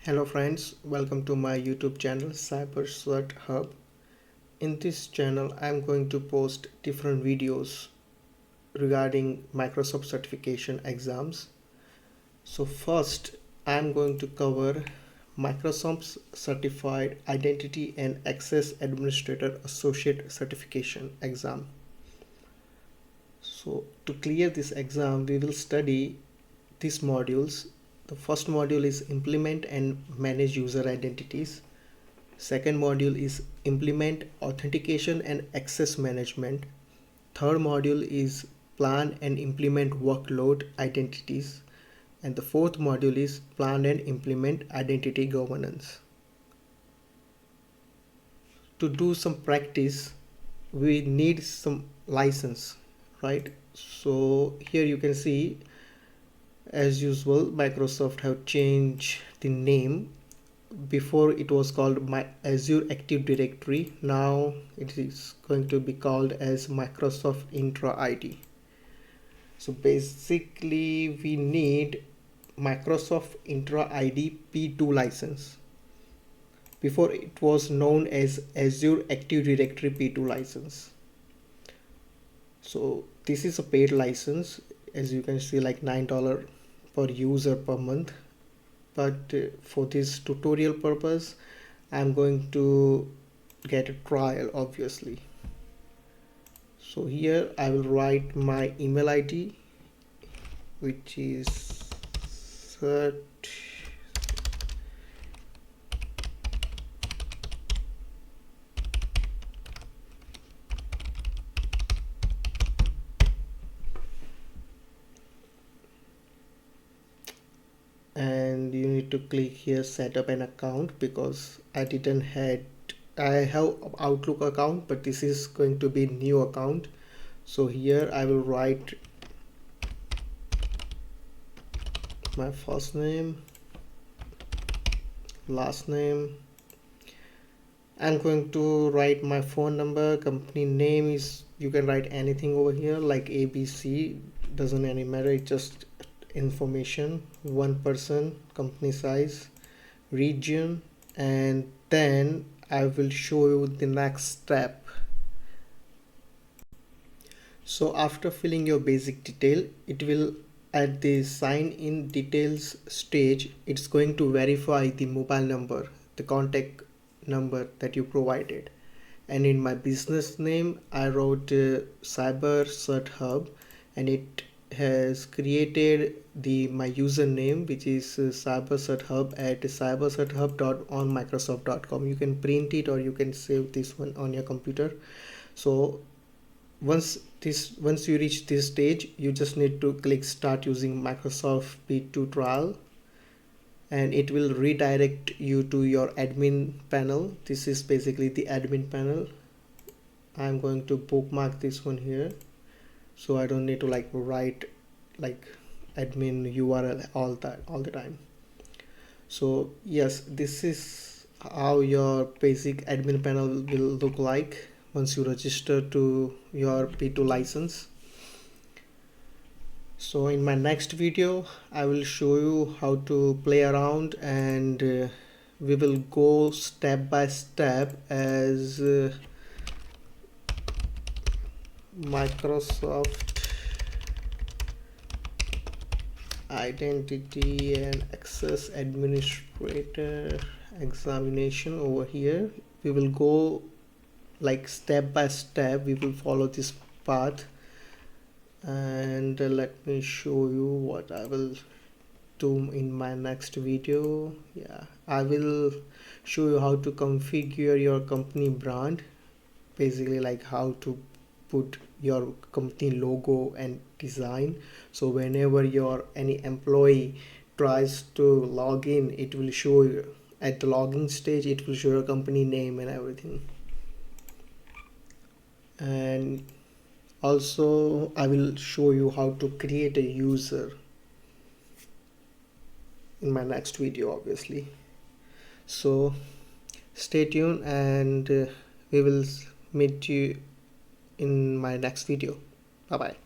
Hello friends, welcome to my YouTube channel Cybersecurity Hub. In this channel I'm going to post different videos regarding Microsoft certification exams. So first I'm going to cover Microsoft's Certified Identity and Access Administrator Associate Certification exam. So to clear this exam we will study these modules. The first module is implement and manage user identities. Second module is implement authentication and access management. Third module is plan and implement workload identities. And the fourth module is plan and implement identity governance. To do some practice, we need some license, right? So here you can see, as usual, Microsoft have changed the name. Before it was called my Azure Active Directory. Now it is going to be called as Microsoft Intra ID. So basically we need Microsoft Intra ID P2 license. Before it was known as Azure Active Directory P2 license. So this is a paid license, as you can see, like $9 per user per month. But for this tutorial purpose I'm going to get a trial, obviously. So here I will write my email ID, which is cert and you need to click here set up an account, because I have Outlook account, but this is going to be new account. So here I will write my first name, last name. I'm going to write my phone number. Company name is, you can write anything over here, like ABC, doesn't any matter, it's just information. One person, company size, region, and then I will show you the next step. So after filling your basic detail, it will, at the sign in details stage, it's going to verify the mobile number, the contact number that you provided. And in my business name I wrote Cybersecurity Hub, and it has created my username, which is cybersecurity hub at cybersecurityhub.onmicrosoft.com. You can print it or you can save this one on your computer. So once you reach this stage, you just need to click start using Microsoft P2 trial, and it will redirect you to your admin panel. This is basically the admin panel. I'm going to bookmark this one here, so I don't need to write admin URL all the time. So yes, this is how your basic admin panel will look like once you register to your P2 license. So in my next video I will show you how to play around, and we will go step by step as Microsoft Identity and Access Administrator examination. Over here we will go step by step, we will follow this path. And let me show you what I will do in my next video. Yeah, I will show you how to configure your company brand, basically how to put your company logo and design. So whenever any employee tries to log in, it will show you at the login stage, it will show your company name and everything. And also I will show you how to create a user in my next video, obviously. So stay tuned, and we will meet you in my next video. Bye bye.